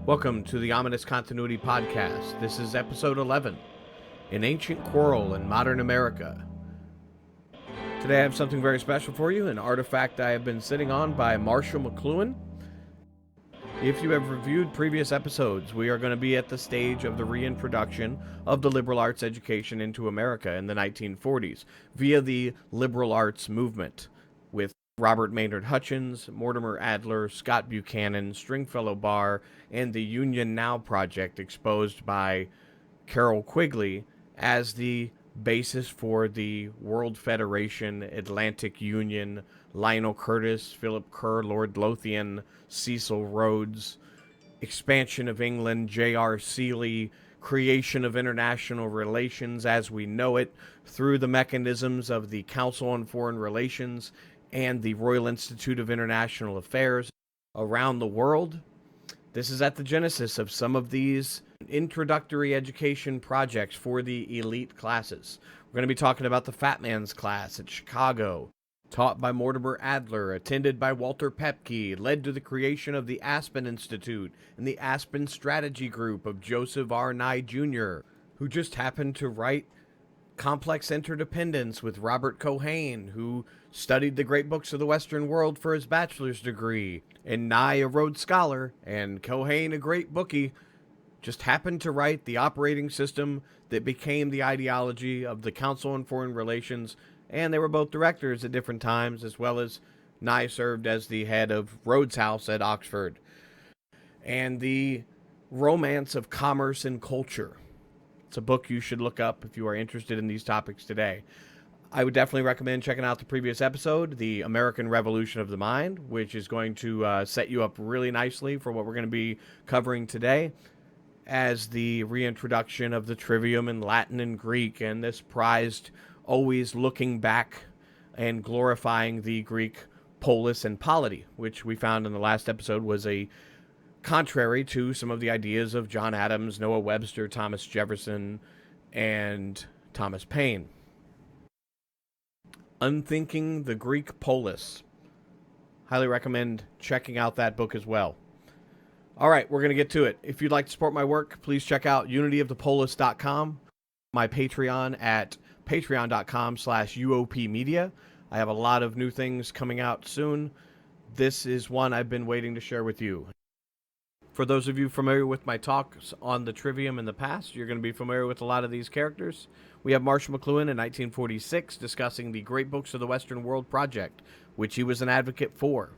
Welcome to the Ominous Continuity Podcast. This is episode 11, An Ancient Quarrel in Modern America. Today I have something very special for you, an artifact I have been sitting on by Marshall McLuhan. If you have reviewed previous episodes, we are going to be at the stage of the reintroduction of the liberal arts education into America in the 1940s via the liberal arts movement with Robert Maynard Hutchins, Mortimer Adler, Scott Buchanan, Stringfellow Barr, and the Union Now project exposed by Carroll Quigley as the basis for the World Federation, Atlantic Union, Lionel Curtis, Philip Kerr, Lord Lothian, Cecil Rhodes, expansion of England, J.R. Seeley, creation of international relations as we know it through the mechanisms of the Council on Foreign Relations and the Royal Institute of International Affairs around the world. This is at the genesis of some of these introductory education projects for the elite classes. We're going to be talking about the Fat Man's class at Chicago, taught by Mortimer Adler, attended by Walter Pepke, led to the creation of the Aspen Institute and the Aspen Strategy Group of Joseph R. Nye Jr., who just happened to write Complex Interdependence with Robert Cohane, who studied the great books of the Western world for his bachelor's degree, and Nye, a Rhodes Scholar, and Cohane, a great bookie, just happened to write the operating system that became the ideology of the Council on Foreign Relations, and they were both directors at different times, as well as Nye served as the head of Rhodes House at Oxford. And the Romance of Commerce and Culture. It's a book you should look up if you are interested in these topics today. I would definitely recommend checking out the previous episode, The American Revolution of the Mind, which is going to set you up really nicely for what we're going to be covering today, as the reintroduction of the trivium in Latin and Greek, and this prized always looking back and glorifying the Greek polis and polity, which we found in the last episode was a contrary to some of the ideas of John Adams, Noah Webster, Thomas Jefferson, and Thomas Paine. Unthinking the Greek Polis. Highly recommend checking out that book as well. All right, we're going to get to it. If you'd like to support my work, please check out unityofthepolis.com, my Patreon at patreon.com/UOP media. I have a lot of new things coming out soon. This is one I've been waiting to share with you. For those of you familiar with my talks on the Trivium in the past, you're going to be familiar with a lot of these characters. We have Marshall McLuhan in 1946 discussing the Great Books of the Western World project, which he was an advocate for.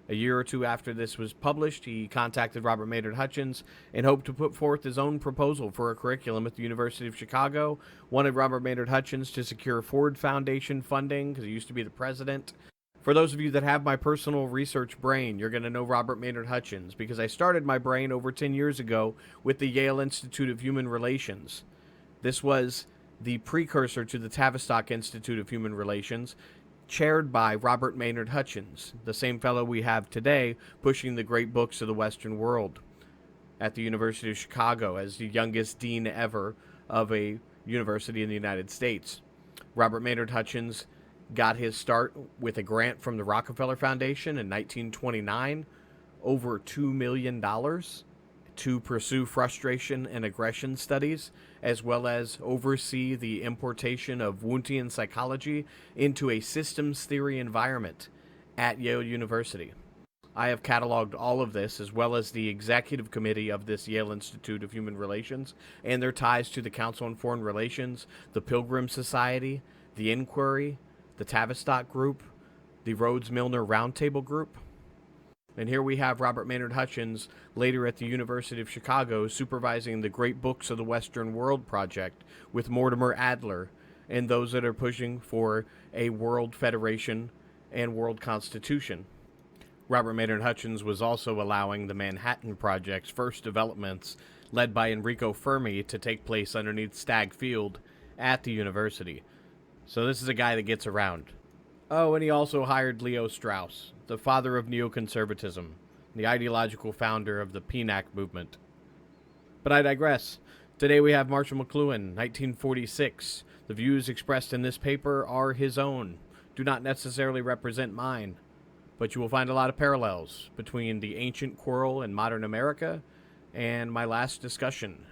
A year or two after this was published, he contacted Robert Maynard Hutchins and hoped to put forth his own proposal for a curriculum at the University of Chicago, wanted Robert Maynard Hutchins to secure Ford Foundation funding because he used to be the president. For those of you that have my personal research brain, you're going to know Robert Maynard Hutchins because I started my brain over 10 years ago with the Yale Institute of Human Relations. This was the precursor to the Tavistock Institute of Human Relations, chaired by Robert Maynard Hutchins, the same fellow we have today pushing the great books of the Western world at the University of Chicago as the youngest dean ever of a university in the United States. Robert Maynard Hutchins got his start with a grant from the Rockefeller Foundation in 1929, over $2 million, to pursue frustration and aggression studies, as well as oversee the importation of Wundtian psychology into a systems theory environment at Yale University. I have cataloged all of this, as well as the executive committee of this Yale Institute of Human Relations, and their ties to the Council on Foreign Relations, the Pilgrim Society, the Inquiry, the Tavistock Group, the Rhodes-Milner Roundtable Group. And here we have Robert Maynard Hutchins, later at the University of Chicago, supervising the Great Books of the Western World project with Mortimer Adler and those that are pushing for a World Federation and World Constitution. Robert Maynard Hutchins was also allowing the Manhattan Project's first developments, led by Enrico Fermi, to take place underneath Stagg Field at the university. So this is a guy that gets around. Oh, and he also hired Leo Strauss, the father of neoconservatism, the ideological founder of the PNAC movement. But I digress. Today we have Marshall McLuhan, 1946. The views expressed in this paper are his own, do not necessarily represent mine, but you will find a lot of parallels between the ancient quarrel in modern America and my last discussion.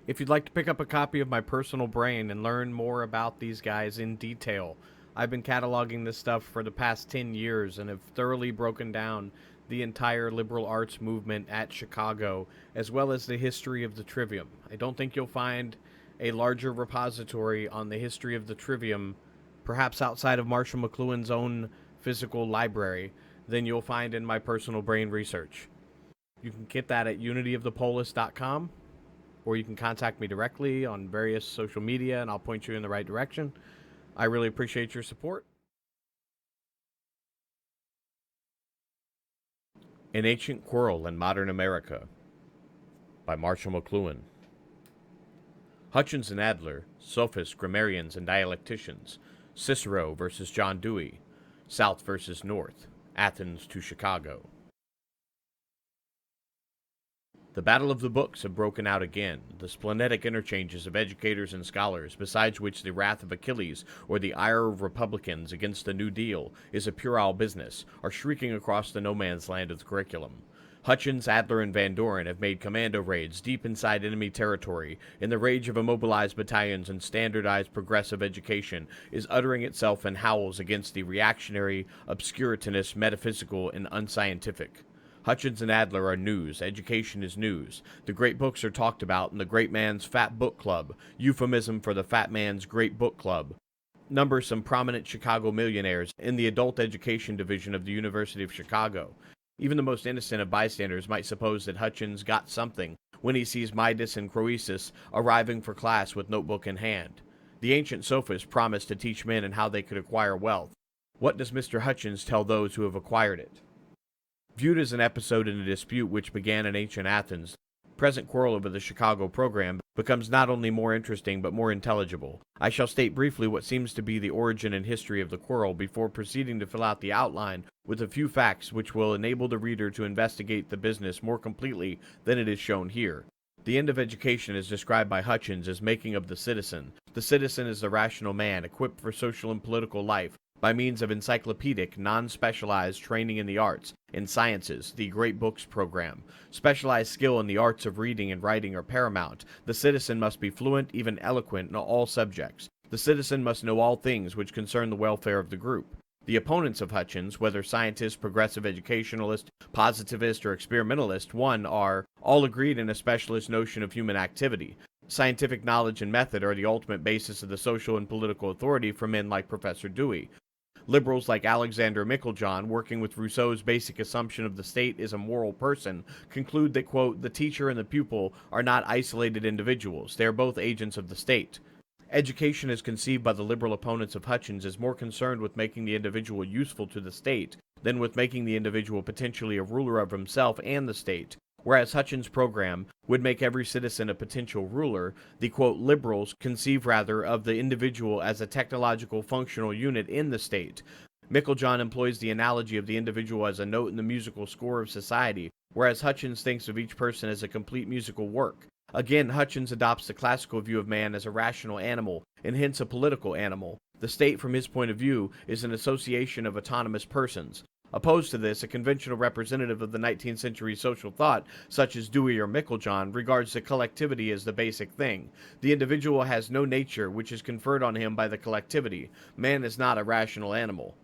If you'd like to pick up a copy of my personal brain and learn more about these guys in detail, I've been cataloging this stuff for the past 10 years and have thoroughly broken down the entire liberal arts movement at Chicago, as well as the history of the Trivium. I don't think you'll find a larger repository on the history of the Trivium, perhaps outside of Marshall McLuhan's own physical library, than you'll find in my personal brain research. You can get that at unityofthepolis.com, or you can contact me directly on various social media and I'll point you in the right direction. I really appreciate your support. An Ancient Quarrel in Modern America by Marshall McLuhan. Hutchins and Adler, sophists, grammarians, and dialecticians. Cicero versus John Dewey. South versus North. Athens to Chicago. The battle of the books had broken out again, the splenetic interchanges of educators and scholars, besides which the wrath of Achilles, or the ire of Republicans against the New Deal, is a puerile business, are shrieking across the no-man's land of the curriculum. Hutchins, Adler, and Van Doren have made commando raids deep inside enemy territory, and the rage of immobilized battalions and standardized progressive education is uttering itself in howls against the reactionary, obscuratinous, metaphysical, and unscientific. Hutchins and Adler are news. Education is news. The great books are talked about in the great man's Fat Book Club, euphemism for the fat man's Great Book Club. Number some prominent Chicago millionaires in the adult education division of the University of Chicago. Even the most innocent of bystanders might suppose that Hutchins got something when he sees Midas and Croesus arriving for class with notebook in hand. The ancient sophist promised to teach men and how they could acquire wealth. What does Mr. Hutchins tell those who have acquired it? Viewed as an episode in a dispute which began in ancient Athens, the present quarrel over the Chicago program becomes not only more interesting but more intelligible. I shall state briefly what seems to be the origin and history of the quarrel before proceeding to fill out the outline with a few facts which will enable the reader to investigate the business more completely than it is shown here. The end of education is described by Hutchins as making of the citizen. The citizen is the rational man equipped for social and political life by means of encyclopedic, non-specialized training in the arts and sciences, the Great Books program. Specialized skill in the arts of reading and writing are paramount. The citizen must be fluent, even eloquent, in all subjects. The citizen must know all things which concern the welfare of the group. The opponents of Hutchins, whether scientist, progressive educationalist, positivist, or experimentalist, are all agreed in a specialist notion of human activity. Scientific knowledge and method are the ultimate basis of the social and political authority for men like Professor Dewey. Liberals like Alexander McLuhan, working with Rousseau's basic assumption of the state as a moral person, conclude that, quote, the teacher and the pupil are not isolated individuals. They are both agents of the state. Education as conceived by the liberal opponents of Hutchins is more concerned with making the individual useful to the state than with making the individual potentially a ruler of himself and the state. Whereas Hutchins' program would make every citizen a potential ruler, the, quote, liberals conceive rather of the individual as a technological functional unit in the state. McLuhan employs the analogy of the individual as a note in the musical score of society, whereas Hutchins thinks of each person as a complete musical work. Again, Hutchins adopts the classical view of man as a rational animal, and hence a political animal. The state, from his point of view, is an association of autonomous persons. Opposed to this, a conventional representative of the 19th century social thought, such as Dewey or McLuhan, regards the collectivity as the basic thing. The individual has no nature which is conferred on him by the collectivity. Man is not a rational animal.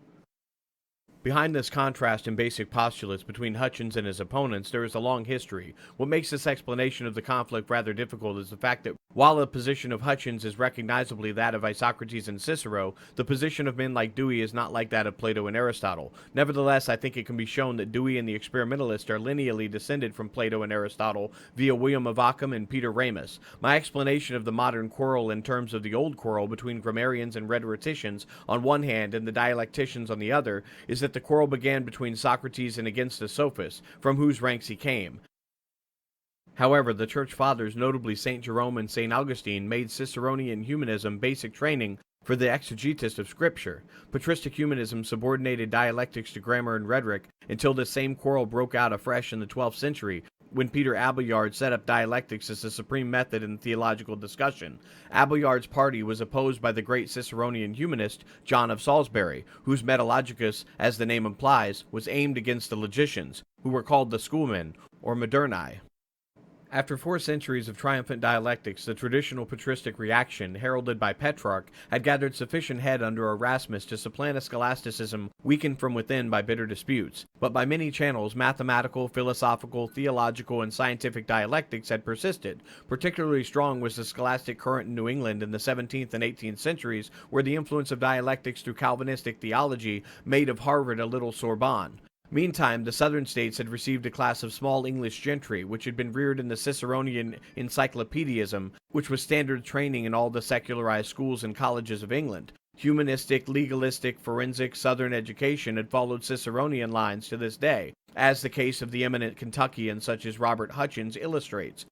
Behind this contrast in basic postulates between Hutchins and his opponents, there is a long history. What makes this explanation of the conflict rather difficult is the fact that while the position of Hutchins is recognizably that of Isocrates and Cicero, the position of men like Dewey is not like that of Plato and Aristotle. Nevertheless, I think it can be shown that Dewey and the experimentalist are lineally descended from Plato and Aristotle via William of Ockham and Peter Ramus. My explanation of the modern quarrel in terms of the old quarrel between grammarians and rhetoricians on one hand and the dialecticians on the other is that the quarrel began between Socrates and against the sophists, from whose ranks he came. However, the Church Fathers, notably St. Jerome and St. Augustine, made Ciceronian humanism basic training for the exegetus of Scripture. Patristic humanism subordinated dialectics to grammar and rhetoric until this same quarrel broke out afresh in the 12th century, when Peter Abelard set up dialectics as the supreme method in theological discussion. Abelard's party was opposed by the great Ciceronian humanist John of Salisbury, whose Metallogicus, as the name implies, was aimed against the logicians, who were called the schoolmen, or moderni. After 4 centuries of triumphant dialectics, the traditional patristic reaction, heralded by Petrarch, had gathered sufficient head under Erasmus to supplant a scholasticism weakened from within by bitter disputes. But by many channels, mathematical, philosophical, theological, and scientific dialectics had persisted. Particularly strong was the scholastic current in New England in the 17th and 18th centuries, where the influence of dialectics through Calvinistic theology made of Harvard a little Sorbonne. Meantime, the southern states had received a class of small English gentry, which had been reared in the Ciceronian encyclopedism, which was standard training in all the secularized schools and colleges of England. Humanistic, legalistic, forensic Southern education had followed Ciceronian lines to this day, as the case of the eminent Kentuckian such as Robert Hutchins illustrates.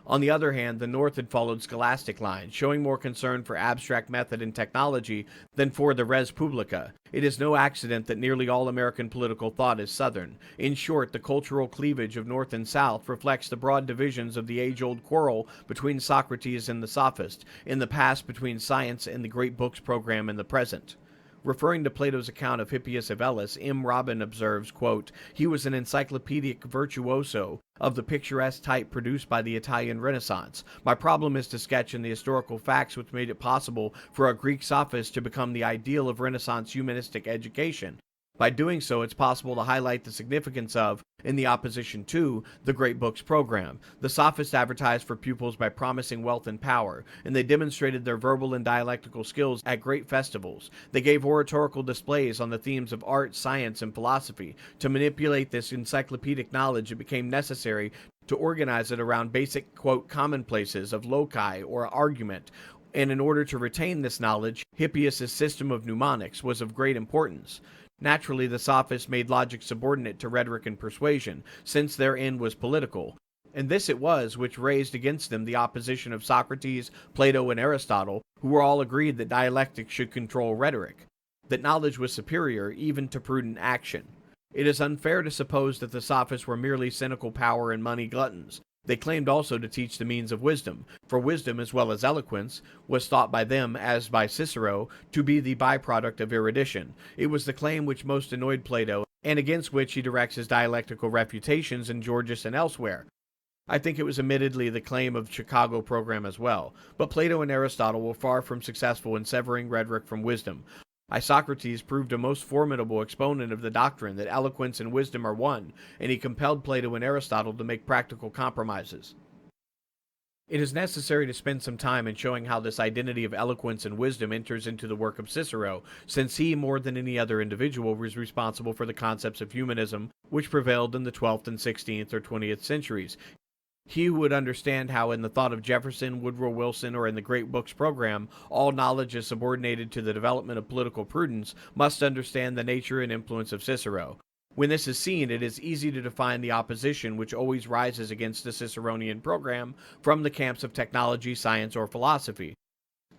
On the other hand, the North had followed scholastic lines, showing more concern for abstract method and technology than for the res publica. It is no accident that nearly all American political thought is Southern. In short, the cultural cleavage of North and South reflects the broad divisions of the age-old quarrel between Socrates and the sophist, in the past between science and the great books program in the present. Referring to Plato's account of Hippias of Elis, M. Robin observes, quote, "He was an encyclopedic virtuoso of the picturesque type produced by the Italian Renaissance. My problem is to sketch in the historical facts which made it possible for a Greek sophist to become the ideal of Renaissance humanistic education. By doing so, it's possible to highlight the significance of, in the opposition to, the Great Books program. The sophists advertised for pupils by promising wealth and power, and they demonstrated their verbal and dialectical skills at great festivals. They gave oratorical displays on the themes of art, science, and philosophy. To manipulate this encyclopedic knowledge, it became necessary to organize it around basic, quote, commonplaces of loci or argument, and in order to retain this knowledge, Hippias' system of mnemonics was of great importance. Naturally, the sophists made logic subordinate to rhetoric and persuasion, since their end was political. And this it was which raised against them the opposition of Socrates, Plato, and Aristotle, who were all agreed that dialectics should control rhetoric, that knowledge was superior even to prudent action. It is unfair to suppose that the sophists were merely cynical power and money gluttons. They claimed also to teach the means of wisdom, for wisdom as well as eloquence was thought by them, as by Cicero, to be the byproduct of erudition. It was the claim which most annoyed Plato, and against which he directs his dialectical refutations in Gorgias and elsewhere. I think it was admittedly the claim of the Chicago program as well, but Plato and Aristotle were far from successful in severing rhetoric from wisdom. Isocrates proved a most formidable exponent of the doctrine that eloquence and wisdom are one, and he compelled Plato and Aristotle to make practical compromises. It is necessary to spend some time in showing how this identity of eloquence and wisdom enters into the work of Cicero, since he, more than any other individual, was responsible for the concepts of humanism which prevailed in the 12th and 16th or 20th centuries. He who would understand how in the thought of Jefferson, Woodrow Wilson, or in the Great Books program, all knowledge is subordinated to the development of political prudence, must understand the nature and influence of Cicero. When this is seen, it is easy to define the opposition which always rises against the Ciceronian program from the camps of technology, science, or philosophy.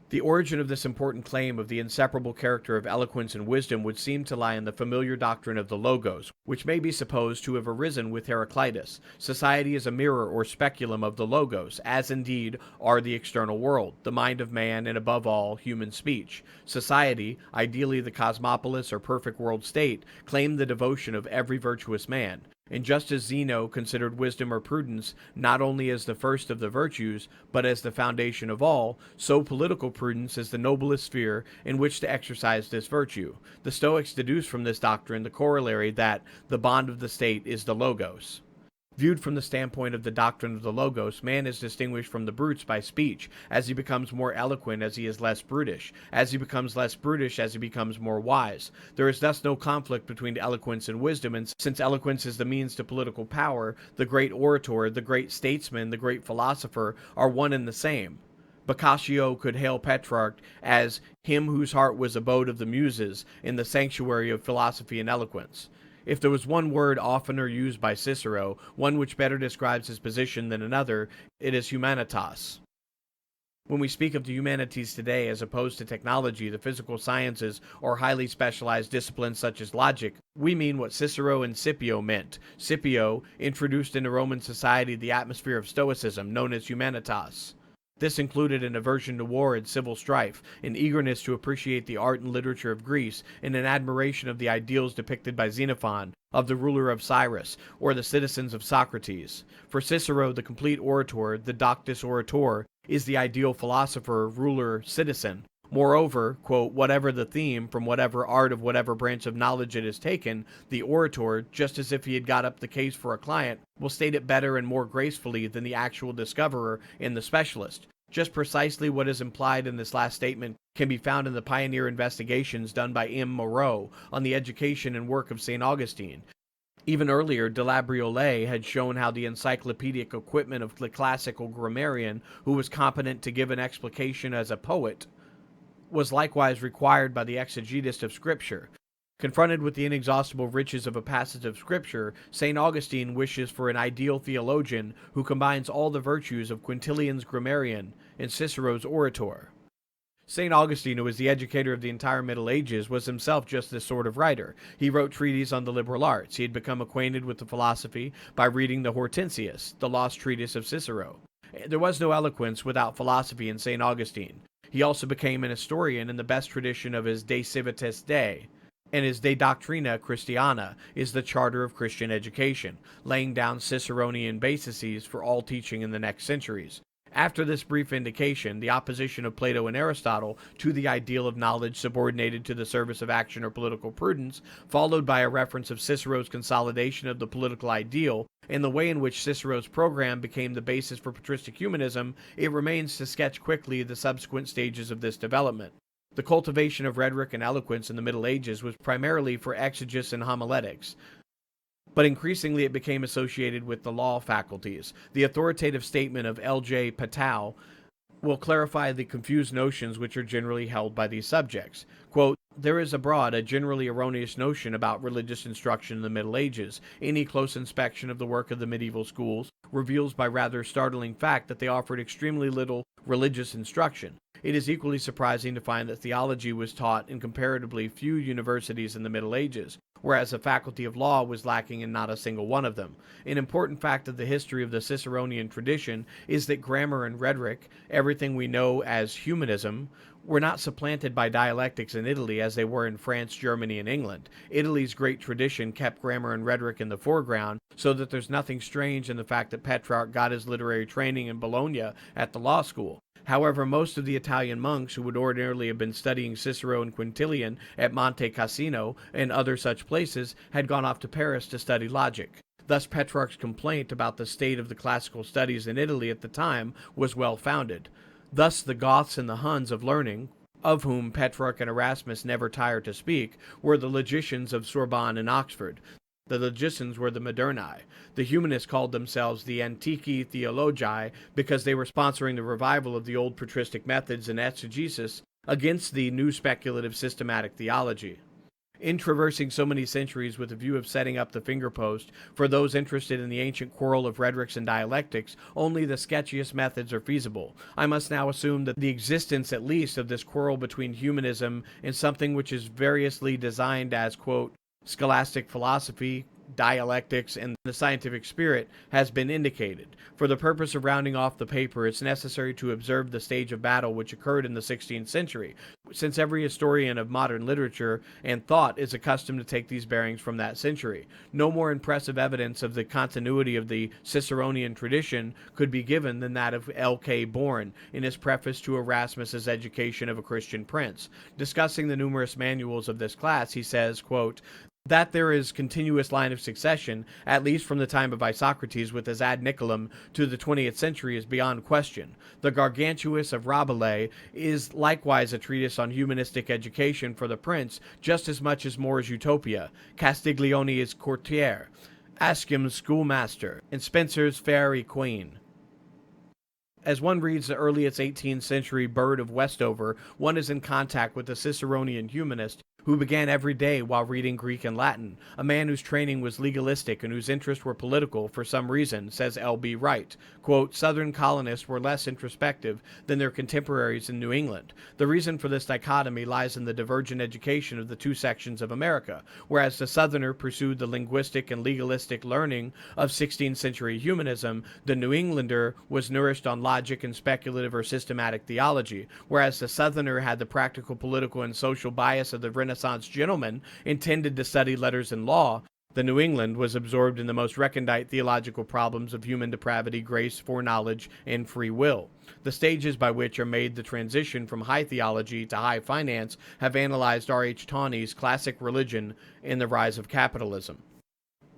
The origin of this important claim of the inseparable character of eloquence and wisdom would seem to lie in the familiar doctrine of the logos, which may be supposed to have arisen with Heraclitus. Society is a mirror or speculum of the logos, as indeed are the external world, the mind of man, and above all, human speech. Society, ideally the cosmopolis or perfect world state, claimed the devotion of every virtuous man. And just as Zeno considered wisdom or prudence not only as the first of the virtues, but as the foundation of all, so political prudence is the noblest sphere in which to exercise this virtue. The Stoics deduce from this doctrine the corollary that the bond of the state is the logos. Viewed from the standpoint of the doctrine of the logos, man is distinguished from the brutes by speech, as he becomes more eloquent as he is less brutish, as he becomes less brutish as he becomes more wise. There is thus no conflict between eloquence and wisdom, and since eloquence is the means to political power, the great orator, the great statesman, the great philosopher are one and the same. Boccaccio could hail Petrarch as him whose heart was abode of the Muses in the sanctuary of philosophy and eloquence. If there was one word oftener used by Cicero, one which better describes his position than another, it is humanitas. When we speak of the humanities today as opposed to technology, the physical sciences, or highly specialized disciplines such as logic, we mean what Cicero and Scipio meant. Scipio introduced into Roman society the atmosphere of Stoicism, known as humanitas. This included an aversion to war and civil strife, an eagerness to appreciate the art and literature of Greece, and an admiration of the ideals depicted by Xenophon, of the ruler of Cyrus, or the citizens of Socrates. For Cicero, the complete orator, the doctus orator, is the ideal philosopher, ruler, citizen. Moreover, quote, whatever the theme, from whatever art of whatever branch of knowledge it is taken, the orator, just as if he had got up the case for a client, will state it better and more gracefully than the actual discoverer and the specialist. Just precisely what is implied in this last statement can be found in the pioneer investigations done by M. Moreau on the education and work of St. Augustine. Even earlier, de la Briolée had shown how the encyclopedic equipment of the classical grammarian, who was competent to give an explication as a poet, was likewise required by the exegetist of Scripture. Confronted with the inexhaustible riches of a passage of Scripture, St. Augustine wishes for an ideal theologian who combines all the virtues of Quintilian's grammarian and Cicero's orator. St. Augustine, who was the educator of the entire Middle Ages, was himself just this sort of writer. He wrote treatises on the liberal arts. He had become acquainted with the philosophy by reading the Hortensius, the lost treatise of Cicero. There was no eloquence without philosophy in St. Augustine. He also became an historian in the best tradition of his De Civitas Dei, and his De Doctrina Christiana is the charter of Christian education, laying down Ciceronian bases for all teaching in the next centuries. After this brief indication, the opposition of Plato and Aristotle to the ideal of knowledge subordinated to the service of action or political prudence, followed by a reference of Cicero's consolidation of the political ideal, and the way in which Cicero's program became the basis for patristic humanism, it remains to sketch quickly the subsequent stages of this development. The cultivation of rhetoric and eloquence in the Middle Ages was primarily for exegesis and homiletics, but increasingly it became associated with the law faculties. The authoritative statement of L.J. Patau will clarify the confused notions which are generally held by these subjects. Quote, there is abroad a generally erroneous notion about religious instruction in the Middle Ages. Any close inspection of the work of the medieval schools reveals by rather startling fact that they offered extremely little religious instruction. It is equally surprising to find that theology was taught in comparatively few universities in the Middle Ages, whereas the faculty of law was lacking in not a single one of them. An important fact of the history of the Ciceronian tradition is that grammar and rhetoric, everything we know as humanism, were not supplanted by dialectics in Italy as they were in France, Germany, and England. Italy's great tradition kept grammar and rhetoric in the foreground, so that there's nothing strange in the fact that Petrarch got his literary training in Bologna at the law school. However, most of the Italian monks who would ordinarily have been studying Cicero and Quintilian at Monte Cassino and other such places had gone off to Paris to study logic. Thus, Petrarch's complaint about the state of the classical studies in Italy at the time was well founded. Thus, the Goths and the Huns of learning, of whom Petrarch and Erasmus never tired to speak, were the logicians of Sorbonne and Oxford. The logicians were the Moderni. The humanists called themselves the Antiqui Theologi because they were sponsoring the revival of the old patristic methods and exegesis against the new speculative systematic theology. In traversing so many centuries with a view of setting up the fingerpost for those interested in the ancient quarrel of rhetorics and dialectics, only the sketchiest methods are feasible. I must now assume that the existence at least of this quarrel between humanism and something which is variously designed as, quote, scholastic philosophy, dialectics, and the scientific spirit has been indicated. For the purpose of rounding off the paper, it's necessary to observe the stage of battle which occurred in the 16th century, since every historian of modern literature and thought is accustomed to take these bearings from that century. No more impressive evidence of the continuity of the Ciceronian tradition could be given than that of L.K. Bourne in his preface to Erasmus's Education of a Christian Prince. Discussing the numerous manuals of this class, he says, quote, that there is continuous line of succession, at least from the time of Isocrates with his Ad Nicolum to the 20th century, is beyond question. The Gargantuous of Rabelais is likewise a treatise on humanistic education for the prince, just as much as More's Utopia, Castiglione's Courtier, Ascham's Schoolmaster, and Spencer's Faerie Queene. As one reads the earliest 18th century Bird of Westover, one is in contact with the Ciceronian humanist who began every day while reading Greek and Latin, a man whose training was legalistic and whose interests were political for some reason, says L.B. Wright. Quote, Southern colonists were less introspective than their contemporaries in New England. The reason for this dichotomy lies in the divergent education of the two sections of America. Whereas the Southerner pursued the linguistic and legalistic learning of 16th century humanism, the New Englander was nourished on logic and speculative or systematic theology. Whereas the Southerner had the practical, political, and social bias of the Renaissance gentleman intended to study letters and law, the New England was absorbed in the most recondite theological problems of human depravity, grace, foreknowledge, and free will. The stages by which are made the transition from high theology to high finance have analyzed R.H. Tawney's Classic Religion in the Rise of Capitalism.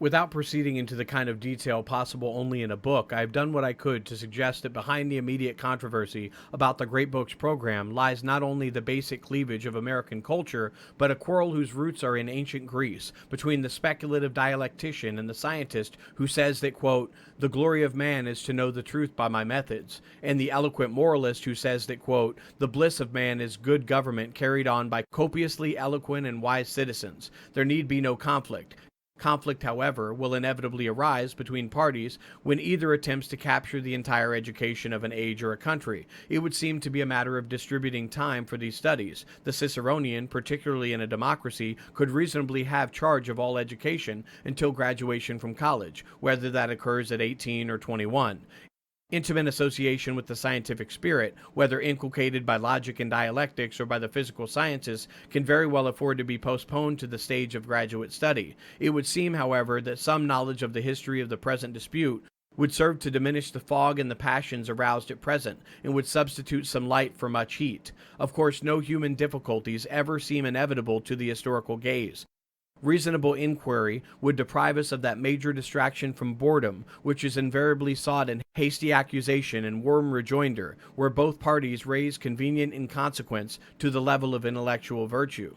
Without proceeding into the kind of detail possible only in a book, I have done what I could to suggest that behind the immediate controversy about the Great Books program lies not only the basic cleavage of American culture, but a quarrel whose roots are in ancient Greece, between the speculative dialectician and the scientist who says that, quote, the glory of man is to know the truth by my methods, and the eloquent moralist who says that, quote, the bliss of man is good government carried on by copiously eloquent and wise citizens. There need be no conflict. Conflict, however, will inevitably arise between parties when either attempts to capture the entire education of an age or a country. It would seem to be a matter of distributing time for these studies. The Ciceronian, particularly in a democracy, could reasonably have charge of all education until graduation from college, whether that occurs at 18 or 21. Intimate association with the scientific spirit, whether inculcated by logic and dialectics or by the physical sciences, can very well afford to be postponed to the stage of graduate study. It would seem, however, that some knowledge of the history of the present dispute would serve to diminish the fog and the passions aroused at present, and would substitute some light for much heat. Of course, no human difficulties ever seem inevitable to the historical gaze. Reasonable inquiry would deprive us of that major distraction from boredom, which is invariably sought in hasty accusation and warm rejoinder, where both parties raise convenient inconsequence to the level of intellectual virtue.